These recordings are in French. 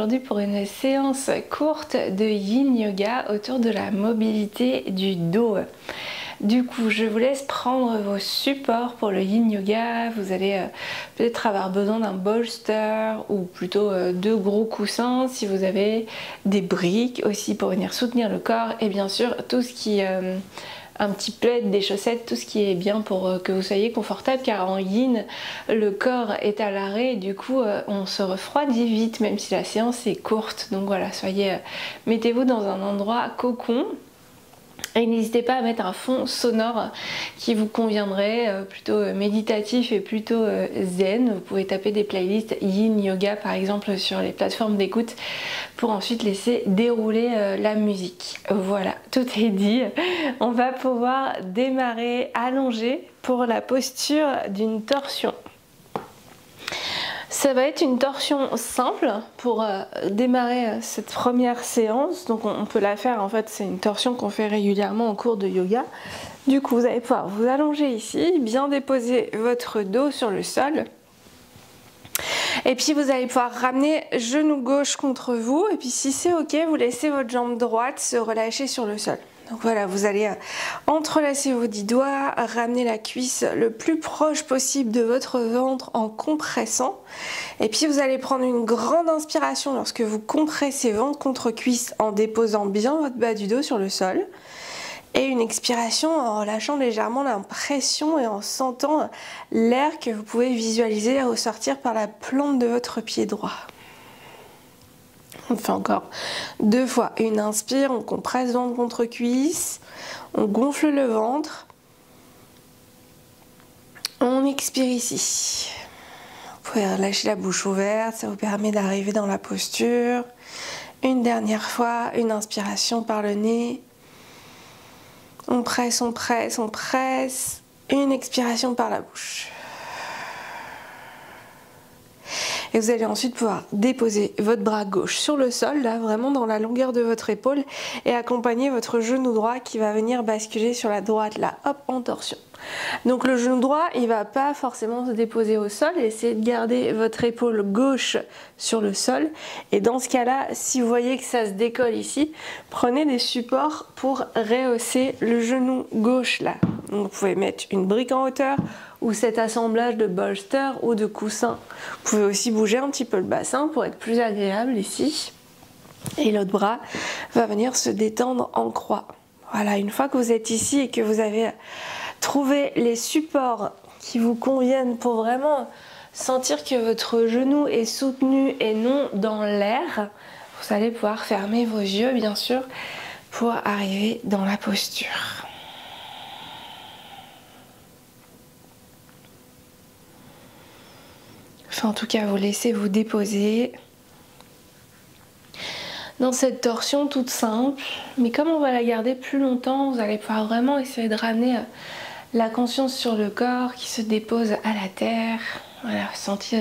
aujourd'hui pour une séance courte de Yin Yoga autour de la mobilité du dos. Du coup, je vous laisse prendre vos supports pour le Yin Yoga. Vous allez peut-être avoir besoin d'un bolster ou plutôt deux gros coussins si vous avez des briques aussi pour venir soutenir le corps et bien sûr tout ce qui un petit plaid, des chaussettes, tout ce qui est bien pour que vous soyez confortable car en yin le corps est à l'arrêt et du coup on se refroidit vite même si la séance est courte. Donc voilà, mettez-vous dans un endroit cocon. Et n'hésitez pas à mettre un fond sonore qui vous conviendrait, plutôt méditatif et plutôt zen. Vous pouvez taper des playlists Yin Yoga par exemple sur les plateformes d'écoute pour ensuite laisser dérouler la musique. Voilà, tout est dit. On va pouvoir démarrer allongé pour la posture d'une torsion. Ça va être une torsion simple pour démarrer cette première séance. Donc on peut la faire, en fait c'est une torsion qu'on fait régulièrement en cours de yoga. Du coup vous allez pouvoir vous allonger ici, bien déposer votre dos sur le sol. Et puis vous allez pouvoir ramener genou gauche contre vous. Et puis si c'est ok, vous laissez votre jambe droite se relâcher sur le sol. Donc voilà, vous allez entrelacer vos 10 doigts, ramener la cuisse le plus proche possible de votre ventre en compressant. Et puis vous allez prendre une grande inspiration lorsque vous compressez ventre contre cuisse en déposant bien votre bas du dos sur le sol. Et une expiration en relâchant légèrement la pression et en sentant l'air que vous pouvez visualiser ressortir par la plante de votre pied droit. On fait encore 2 fois. Une inspire, on compresse ventre contre cuisse, on gonfle le ventre. On expire ici. Vous pouvez relâcher la bouche ouverte, ça vous permet d'arriver dans la posture. Une dernière fois, une inspiration par le nez. On presse, on presse, on presse. Une expiration par la bouche. Et vous allez ensuite pouvoir déposer votre bras gauche sur le sol, là vraiment dans la longueur de votre épaule et accompagner votre genou droit qui va venir basculer sur la droite, là, hop, en torsion. Donc le genou droit, il va pas forcément se déposer au sol, essayez de garder votre épaule gauche sur le sol. Et dans ce cas-là, si vous voyez que ça se décolle ici, prenez des supports pour rehausser le genou gauche là. Donc vous pouvez mettre une brique en hauteur ou cet assemblage de bolster ou de coussins. Vous pouvez aussi bouger un petit peu le bassin pour être plus agréable ici. Et l'autre bras va venir se détendre en croix. Voilà, une fois que vous êtes ici et que vous avez trouvé les supports qui vous conviennent pour vraiment sentir que votre genou est soutenu et non dans l'air, vous allez pouvoir fermer vos yeux bien sûr pour arriver dans la posture. Enfin, en tout cas, vous laissez vous déposer dans cette torsion toute simple. Mais comme on va la garder plus longtemps, vous allez pouvoir vraiment essayer de ramener la conscience sur le corps qui se dépose à la terre. Voilà, sentir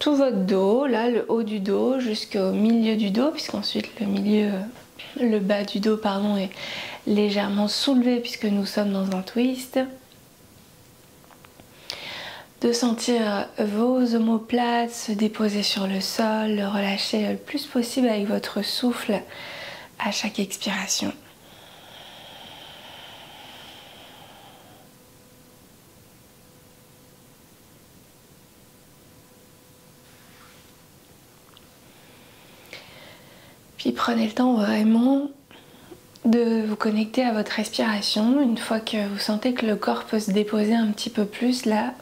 tout votre dos, là, le haut du dos jusqu'au milieu du dos, puisqu'ensuite le bas du dos, pardon, est légèrement soulevé puisque nous sommes dans un twist. De sentir vos omoplates se déposer sur le sol, le relâcher le plus possible avec votre souffle à chaque expiration. Puis prenez le temps vraiment de vous connecter à votre respiration. Une fois que vous sentez que le corps peut se déposer un petit peu plus là,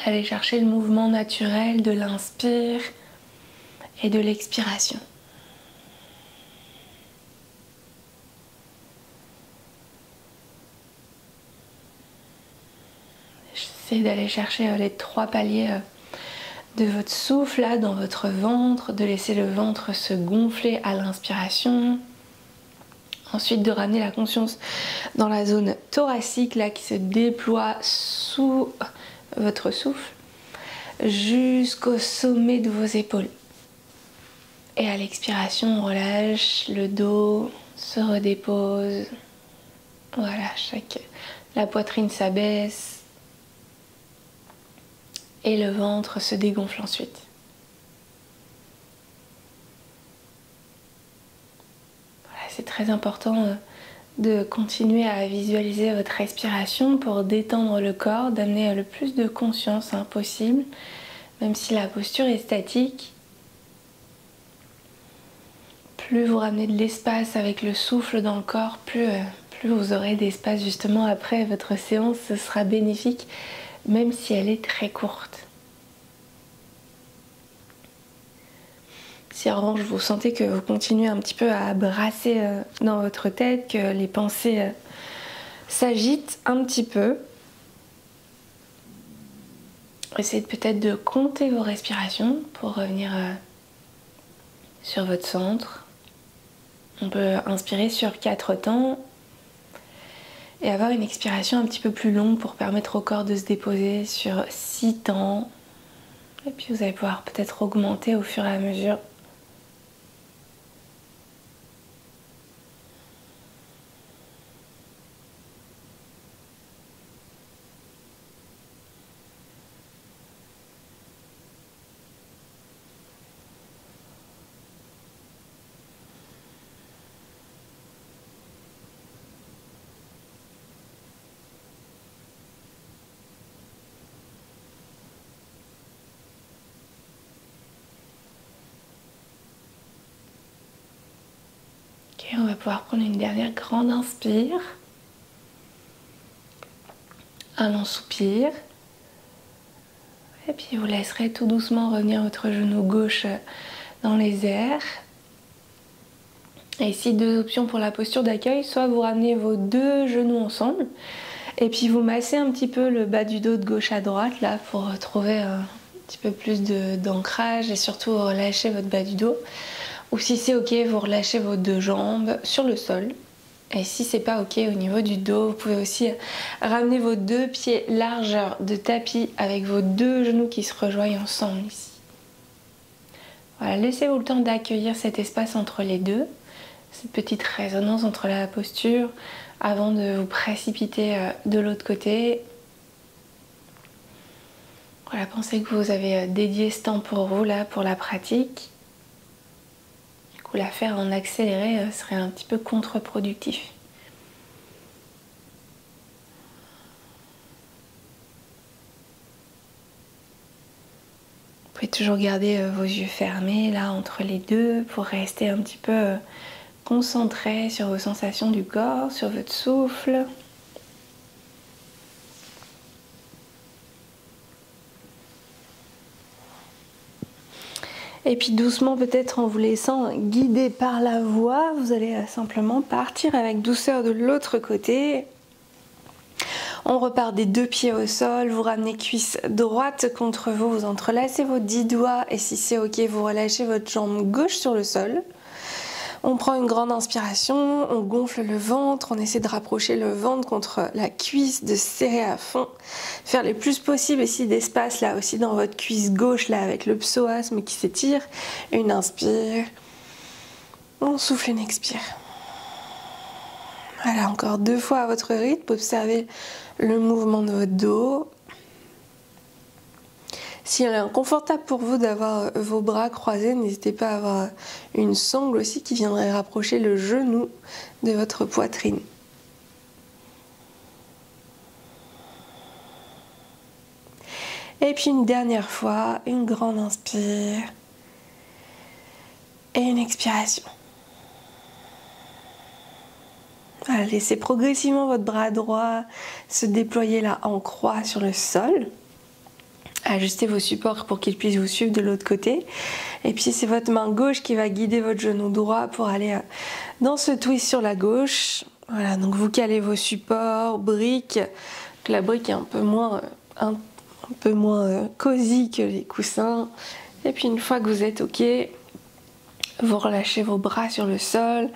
allez chercher le mouvement naturel de l'inspire et de l'expiration. Essayez d'aller chercher les 3 paliers de votre souffle là dans votre ventre, de laisser le ventre se gonfler à l'inspiration. Ensuite de ramener la conscience dans la zone thoracique là qui se déploie sous votre souffle jusqu'au sommet de vos épaules. Et à l'expiration, on relâche, le dos se redépose. Voilà, la poitrine s'abaisse et le ventre se dégonfle ensuite. c'est très important de continuer à visualiser votre respiration pour détendre le corps, d'amener le plus de conscience possible, même si la posture est statique. Plus vous ramenez de l'espace avec le souffle dans le corps, plus vous aurez d'espace justement après votre séance, ce sera bénéfique, même si elle est très courte. Si en revanche vous sentez que vous continuez un petit peu à brasser dans votre tête, que les pensées s'agitent un petit peu, essayez peut-être de compter vos respirations pour revenir sur votre centre. On peut inspirer sur 4 temps et avoir une expiration un petit peu plus longue pour permettre au corps de se déposer sur 6 temps. Et puis vous allez pouvoir peut-être augmenter au fur et à mesure. Ok, on va pouvoir prendre une dernière grande inspire. Un long soupir. Et puis vous laisserez tout doucement revenir votre genou gauche dans les airs. Et ici, 2 options pour la posture d'accueil. Soit vous ramenez vos 2 genoux ensemble et puis vous massez un petit peu le bas du dos de gauche à droite là pour trouver un petit peu plus d'ancrage et surtout relâcher votre bas du dos. Ou si c'est ok, vous relâchez vos 2 jambes sur le sol. Et si c'est pas ok au niveau du dos, vous pouvez aussi ramener vos 2 pieds largeur de tapis avec vos 2 genoux qui se rejoignent ensemble ici. Voilà, laissez-vous le temps d'accueillir cet espace entre les deux, cette petite résonance entre la posture avant de vous précipiter de l'autre côté. Voilà, pensez que vous avez dédié ce temps pour vous là, pour la pratique. Du coup, la faire en accéléré serait un petit peu contre-productif. Vous pouvez toujours garder vos yeux fermés là entre les deux pour rester un petit peu concentré sur vos sensations du corps, sur votre souffle. Et puis doucement, peut-être en vous laissant guider par la voix, vous allez simplement partir avec douceur de l'autre côté. On repart des 2 pieds au sol, vous ramenez cuisse droite contre vous, vous entrelacez vos 10 doigts et si c'est ok, vous relâchez votre jambe gauche sur le sol. On prend une grande inspiration, on gonfle le ventre, on essaie de rapprocher le ventre contre la cuisse, de serrer à fond, faire le plus possible ici d'espace là aussi dans votre cuisse gauche là avec le psoasme qui s'étire. Une inspire, on souffle, une expire. Voilà, encore 2 fois à votre rythme, observez le mouvement de votre dos. S'il est inconfortable pour vous d'avoir vos bras croisés, n'hésitez pas à avoir une sangle aussi qui viendrait rapprocher le genou de votre poitrine. Et puis une dernière fois, une grande inspire et une expiration. Voilà, laissez progressivement votre bras droit se déployer là en croix sur le sol. Ajustez vos supports pour qu'ils puissent vous suivre de l'autre côté. Et puis c'est votre main gauche qui va guider votre genou droit pour aller dans ce twist sur la gauche. Voilà, donc vous calez vos supports, briques. La brique est un peu moins cosy que les coussins. Et puis une fois que vous êtes ok, vous relâchez vos bras sur le sol.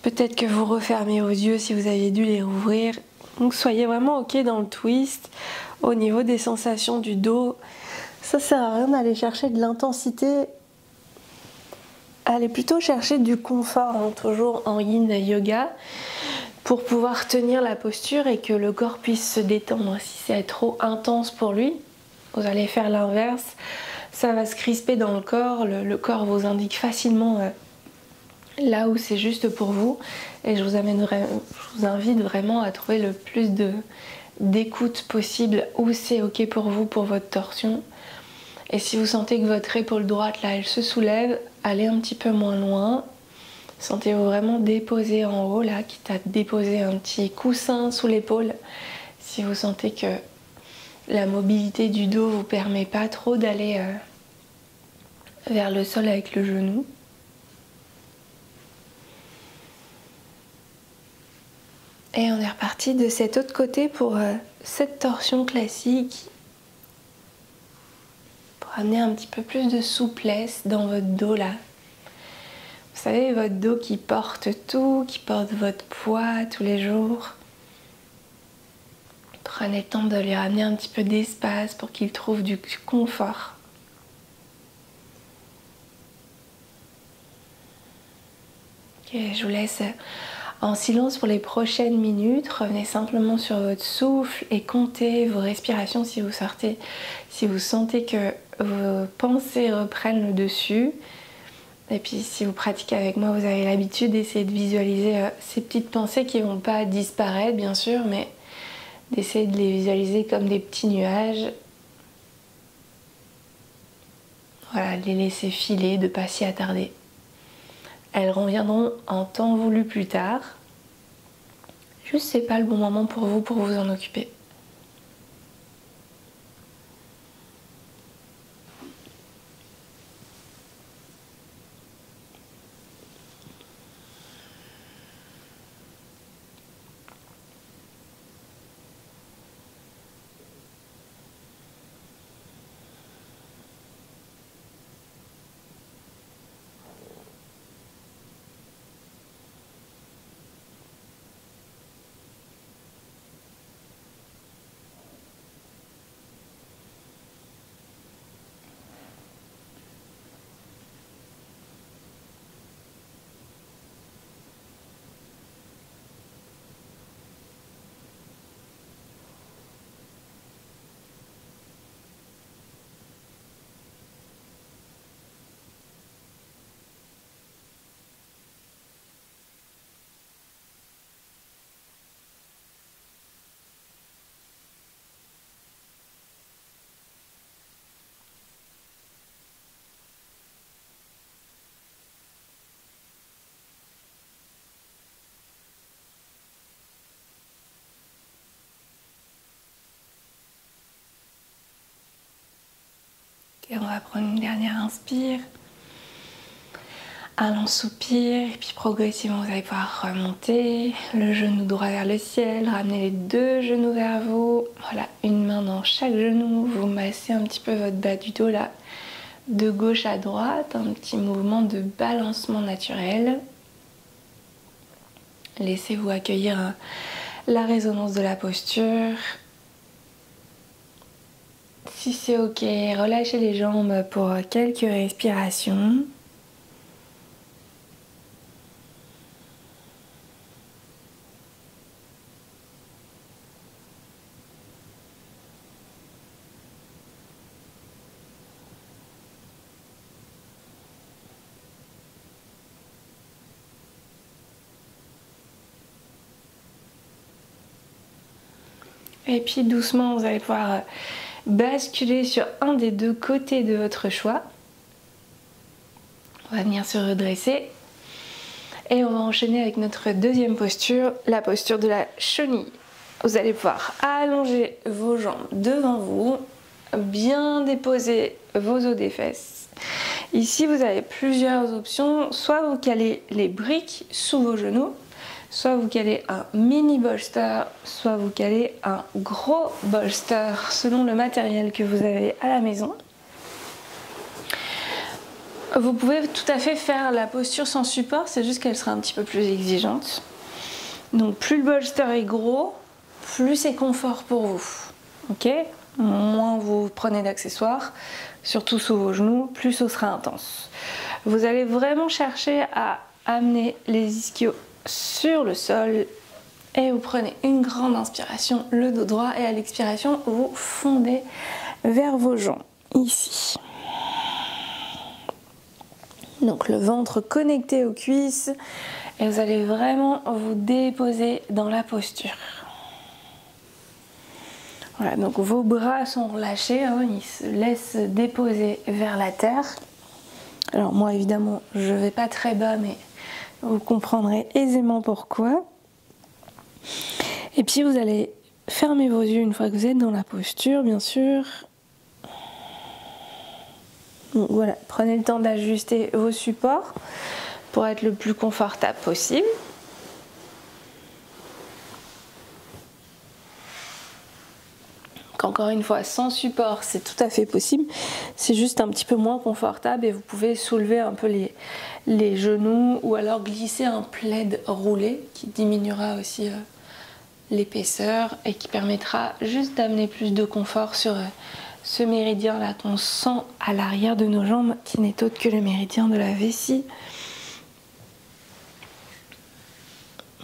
Peut-être que vous refermez vos yeux si vous aviez dû les rouvrir. Donc soyez vraiment ok dans le twist. Au niveau des sensations du dos, ça sert à rien d'aller chercher de l'intensité. Allez plutôt chercher du confort, toujours en yin yoga, pour pouvoir tenir la posture et que le corps puisse se détendre. Si c'est trop intense pour lui, vous allez faire l'inverse. Ça va se crisper dans le corps. Le corps vous indique facilement là où c'est juste pour vous. Et je vous invite vraiment à trouver le plus d'écoute possible où c'est ok pour vous, pour votre torsion. Et si vous sentez que votre épaule droite là elle se soulève, allez un petit peu moins loin. Sentez-vous vraiment déposer en haut là, quitte à déposer un petit coussin sous l'épaule. Si vous sentez que la mobilité du dos vous permet pas trop d'aller vers le sol avec le genou. Et on est reparti de cet autre côté pour cette torsion classique. Pour amener un petit peu plus de souplesse dans votre dos là. Vous savez, votre dos qui porte tout, qui porte votre poids tous les jours. Prenez le temps de lui ramener un petit peu d'espace pour qu'il trouve du confort. Ok, je vous laisse en silence pour les prochaines minutes. Revenez simplement sur votre souffle et comptez vos respirations si vous sentez que vos pensées reprennent le dessus. Et puis si vous pratiquez avec moi, vous avez l'habitude d'essayer de visualiser ces petites pensées qui ne vont pas disparaître bien sûr, mais d'essayer de les visualiser comme des petits nuages. Voilà, de les laisser filer, de ne pas s'y attarder. Elles reviendront en temps voulu plus tard. Juste c'est pas le bon moment pour vous en occuper. Et on va prendre une dernière inspire. Un long soupir, et puis progressivement vous allez pouvoir remonter le genou droit vers le ciel, ramener les deux genoux vers vous. Voilà, une main dans chaque genou, vous massez un petit peu votre bas du dos là, de gauche à droite, un petit mouvement de balancement naturel. Laissez-vous accueillir la résonance de la posture. Si c'est ok, relâchez les jambes pour quelques respirations. Et puis doucement, vous allez pouvoir basculer sur un des deux côtés de votre choix. On va venir se redresser. Et on va enchaîner avec notre deuxième posture, la posture de la chenille. Vous allez pouvoir allonger vos jambes devant vous, bien déposer vos os des fesses. Ici, vous avez plusieurs options. Soit vous calez les briques sous vos genoux, soit vous calez un mini bolster, soit vous calez un gros bolster selon le matériel que vous avez à la maison. Vous pouvez tout à fait faire la posture sans support, c'est juste qu'elle sera un petit peu plus exigeante. Donc plus le bolster est gros, plus c'est confort pour vous. Ok ? Moins vous prenez d'accessoires, surtout sous vos genoux, plus ce sera intense. Vous allez vraiment chercher à amener les ischios sur le sol et vous prenez une grande inspiration, le dos droit, et à l'expiration, vous fondez vers vos jambes, ici. Donc le ventre connecté aux cuisses et vous allez vraiment vous déposer dans la posture. Voilà, donc vos bras sont relâchés, hein, ils se laissent déposer vers la terre. Alors moi évidemment je ne vais pas très bas, mais vous comprendrez aisément pourquoi. Et puis vous allez fermer vos yeux une fois que vous êtes dans la posture, bien sûr. Donc voilà, prenez le temps d'ajuster vos supports pour être le plus confortable possible. Encore une fois, sans support, c'est tout à fait possible. C'est juste un petit peu moins confortable et vous pouvez soulever un peu les genoux ou alors glisser un plaid roulé qui diminuera aussi l'épaisseur et qui permettra juste d'amener plus de confort sur ce méridien là qu'on sent à l'arrière de nos jambes, qui n'est autre que le méridien de la vessie,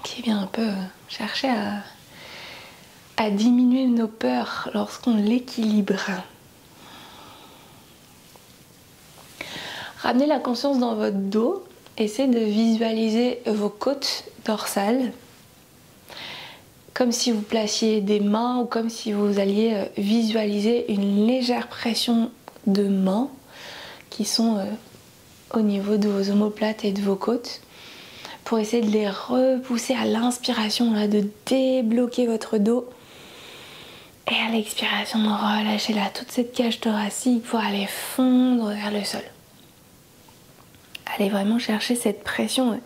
qui vient un peu chercher à diminuer nos peurs lorsqu'on l'équilibre. Ramenez la conscience dans votre dos, essayez de visualiser vos côtes dorsales comme si vous placiez des mains ou comme si vous alliez visualiser une légère pression de mains qui sont au niveau de vos omoplates et de vos côtes, pour essayer de les repousser à l'inspiration, là, de débloquer votre dos, et à l'expiration de relâcher là toute cette cage thoracique pour aller fondre vers le sol. Allez vraiment chercher cette pression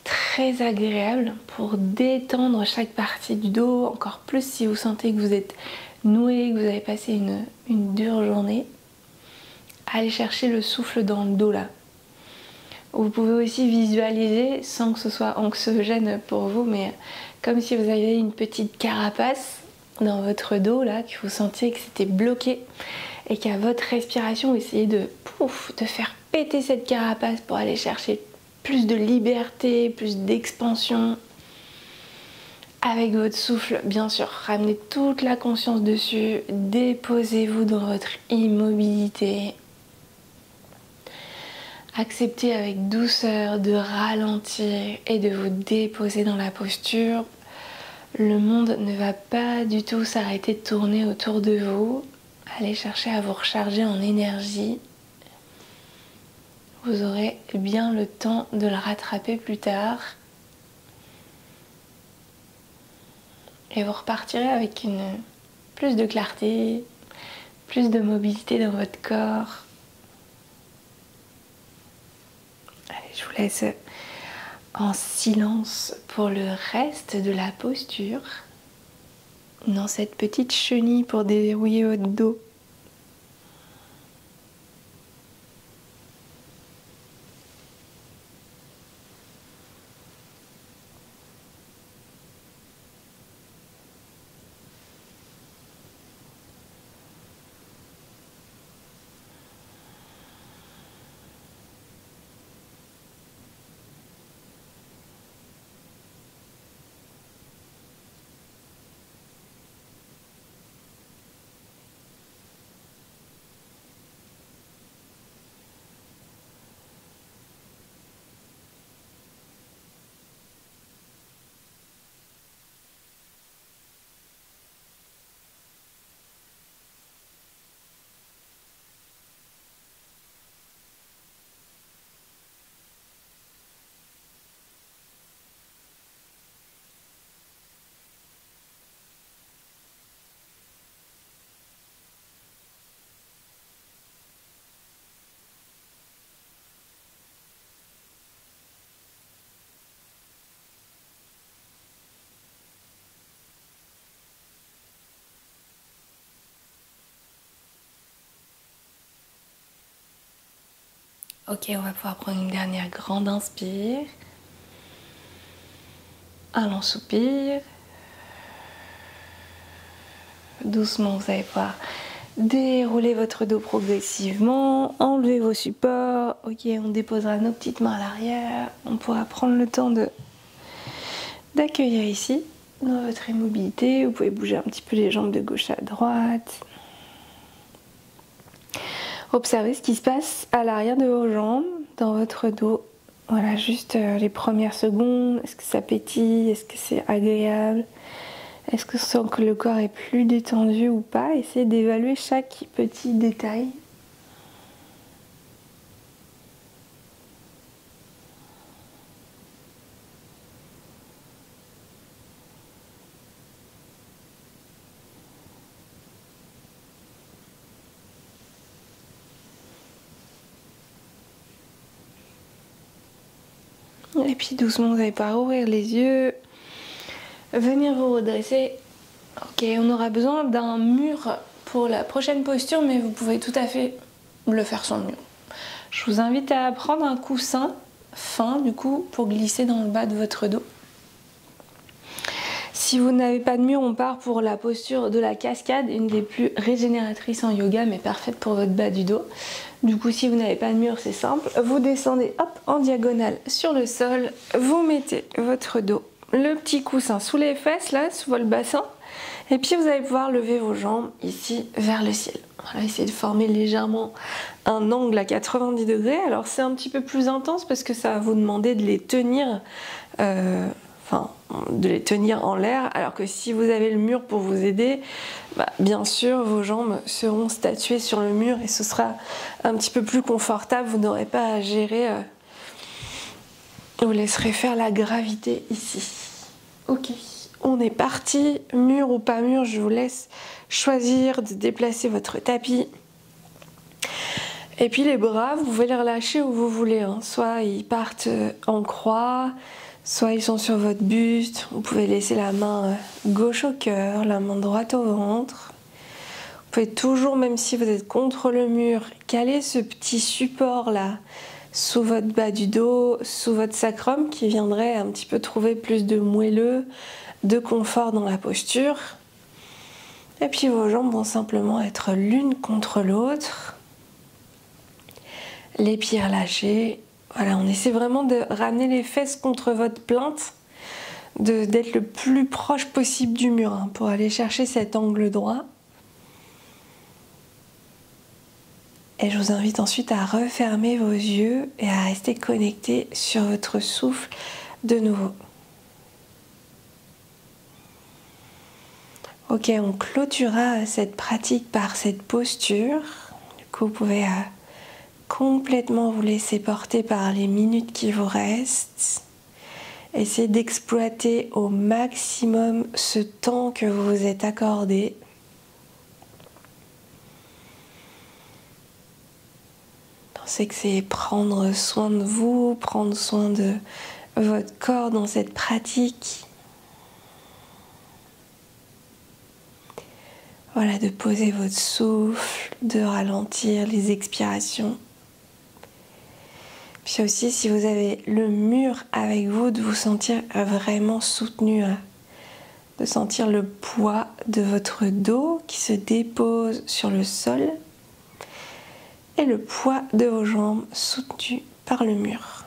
très agréable pour détendre chaque partie du dos, encore plus si vous sentez que vous êtes noué, que vous avez passé une dure journée. Allez chercher le souffle dans le dos là. Vous pouvez aussi visualiser, sans que ce soit anxiogène pour vous, mais comme si vous aviez une petite carapace dans votre dos là, que vous sentiez que c'était bloqué et qu'à votre respiration vous essayez de faire péter cette carapace pour aller chercher plus de liberté, plus d'expansion. Avec votre souffle, bien sûr, ramenez toute la conscience dessus, déposez-vous dans votre immobilité. Acceptez avec douceur de ralentir et de vous déposer dans la posture. Le monde ne va pas du tout s'arrêter de tourner autour de vous. Allez chercher à vous recharger en énergie. Vous aurez bien le temps de le rattraper plus tard. Et vous repartirez avec plus de clarté, plus de mobilité dans votre corps. Allez, je vous laisse en silence pour le reste de la posture, dans cette petite chenille pour déverrouiller votre dos. Ok, on va pouvoir prendre une dernière grande inspire. Un long soupir. Doucement, vous allez pouvoir dérouler votre dos progressivement, enlever vos supports. Ok, on déposera nos petites mains à l'arrière. On pourra prendre le temps d'accueillir ici dans votre immobilité. Vous pouvez bouger un petit peu les jambes de gauche à droite. Observez ce qui se passe à l'arrière de vos jambes, dans votre dos. Voilà, juste les premières secondes. Est-ce que ça pétille? Est-ce que c'est agréable? Est-ce que sent que le corps est plus détendu ou pas? Essayez d'évaluer chaque petit détail. Et puis doucement, vous allez pouvoir ouvrir les yeux, venir vous redresser. Ok, on aura besoin d'un mur pour la prochaine posture, mais vous pouvez tout à fait le faire sans mur. Je vous invite à prendre un coussin fin, du coup, pour glisser dans le bas de votre dos. Si vous n'avez pas de mur, on part pour la posture de la cascade, une des plus régénératrices en yoga, mais parfaite pour votre bas du dos. Du coup, si vous n'avez pas de mur, c'est simple. Vous descendez hop, en diagonale sur le sol, vous mettez votre dos, le petit coussin sous les fesses, là, sous votre bassin. Et puis vous allez pouvoir lever vos jambes ici vers le ciel. Voilà, essayez de former légèrement un angle à 90 degrés. Alors c'est un petit peu plus intense parce que ça va vous demander de les tenir, de les tenir en l'air. Alors que si vous avez le mur pour vous aider, bien sûr vos jambes seront statuées sur le mur et ce sera un petit peu plus confortable. Vous n'aurez pas à gérer. Vous laisserez faire la gravité ici. Ok. On est parti, mur ou pas mur, je vous laisse choisir de déplacer votre tapis. Et puis les bras, vous pouvez les relâcher où vous voulez, hein. Soit ils partent en croix, soit ils sont sur votre buste. Vous pouvez laisser la main gauche au cœur, la main droite au ventre. Vous pouvez toujours, même si vous êtes contre le mur, caler ce petit support là sous votre bas du dos, sous votre sacrum qui viendrait un petit peu trouver plus de moelleux, de confort dans la posture. Et puis vos jambes vont simplement être l'une contre l'autre. Les pieds relâchés. Voilà, on essaie vraiment de ramener les fesses contre votre plinthe, d'être le plus proche possible du mur hein, pour aller chercher cet angle droit. Et je vous invite ensuite à refermer vos yeux et à rester connecté sur votre souffle de nouveau. Ok, on clôturera cette pratique par cette posture. Du coup, vous pouvez complètement vous laisser porter par les minutes qui vous restent. Essayez d'exploiter au maximum ce temps que vous vous êtes accordé. Pensez que c'est prendre soin de vous, prendre soin de votre corps dans cette pratique. Voilà, de poser votre souffle, de ralentir les expirations. Puis aussi, si vous avez le mur avec vous, de vous sentir vraiment soutenu, de sentir le poids de votre dos qui se dépose sur le sol et le poids de vos jambes soutenues par le mur.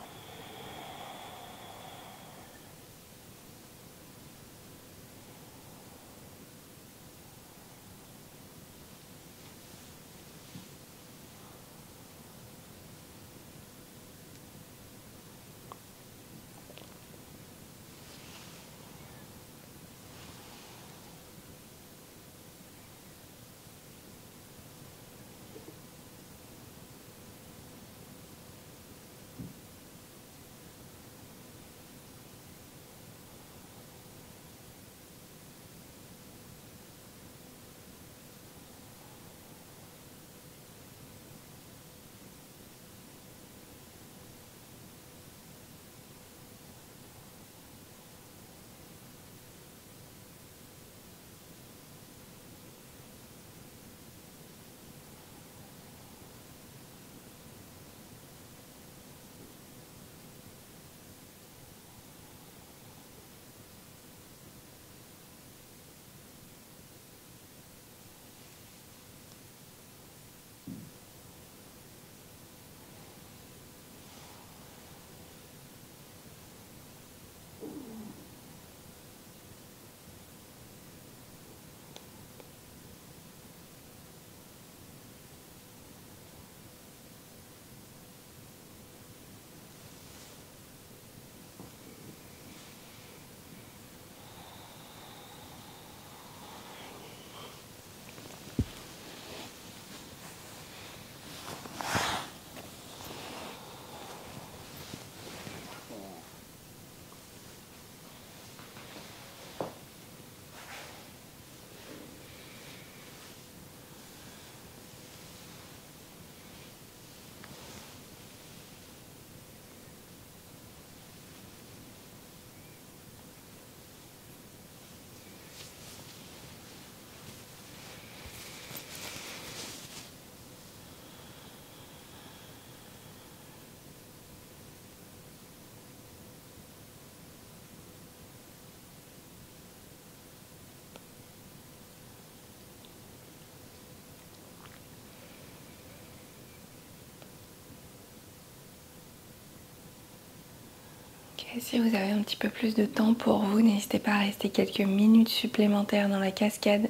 Et si vous avez un petit peu plus de temps pour vous, n'hésitez pas à rester quelques minutes supplémentaires dans la cascade.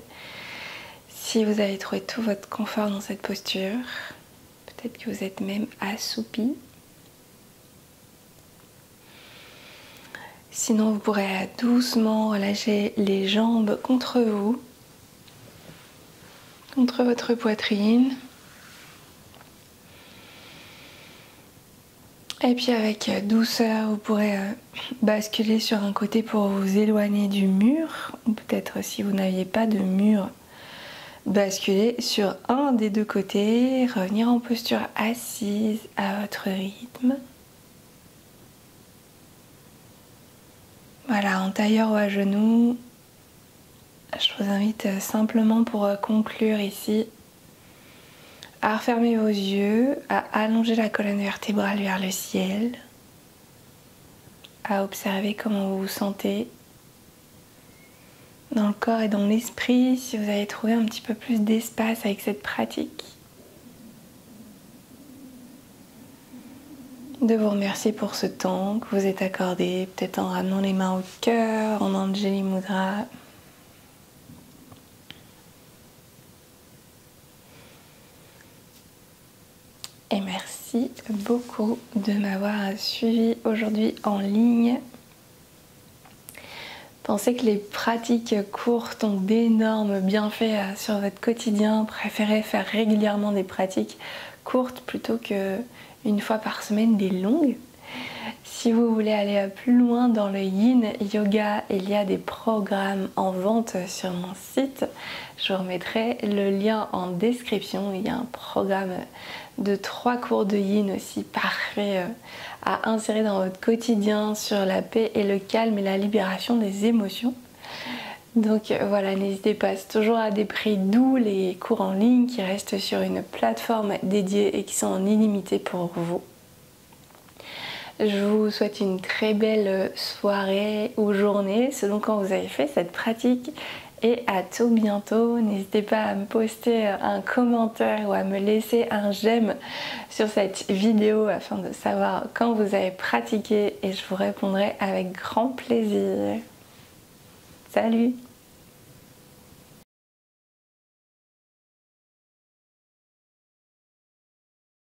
Si vous avez trouvé tout votre confort dans cette posture, peut-être que vous êtes même assoupi. Sinon, vous pourrez doucement relâcher les jambes contre vous, contre votre poitrine. Et puis avec douceur, vous pourrez basculer sur un côté pour vous éloigner du mur. Ou peut-être si vous n'aviez pas de mur, basculer sur un des deux côtés, revenir en posture assise à votre rythme. Voilà, en tailleur ou à genoux. Je vous invite simplement pour conclure ici à refermer vos yeux, à allonger la colonne vertébrale vers le ciel, à observer comment vous vous sentez dans le corps et dans l'esprit, si vous avez trouvé un petit peu plus d'espace avec cette pratique. De vous remercier pour ce temps que vous êtes accordé, peut-être en ramenant les mains au cœur, en Anjali Mudra. Et merci beaucoup de m'avoir suivi aujourd'hui en ligne. Pensez que les pratiques courtes ont d'énormes bienfaits sur votre quotidien. Préférez faire régulièrement des pratiques courtes plutôt qu'une fois par semaine des longues. Si vous voulez aller plus loin dans le yin yoga, il y a des programmes en vente sur mon site. Je vous remettrai le lien en description. Il y a un programme de 3 cours de yin aussi parfait à insérer dans votre quotidien sur la paix et le calme et la libération des émotions. Donc voilà, n'hésitez pas, c'est toujours à des prix doux les cours en ligne qui restent sur une plateforme dédiée et qui sont en illimité pour vous. Je vous souhaite une très belle soirée ou journée selon quand vous avez fait cette pratique et à tout bientôt. N'hésitez pas à me poster un commentaire ou à me laisser un j'aime sur cette vidéo afin de savoir quand vous avez pratiqué et je vous répondrai avec grand plaisir. Salut!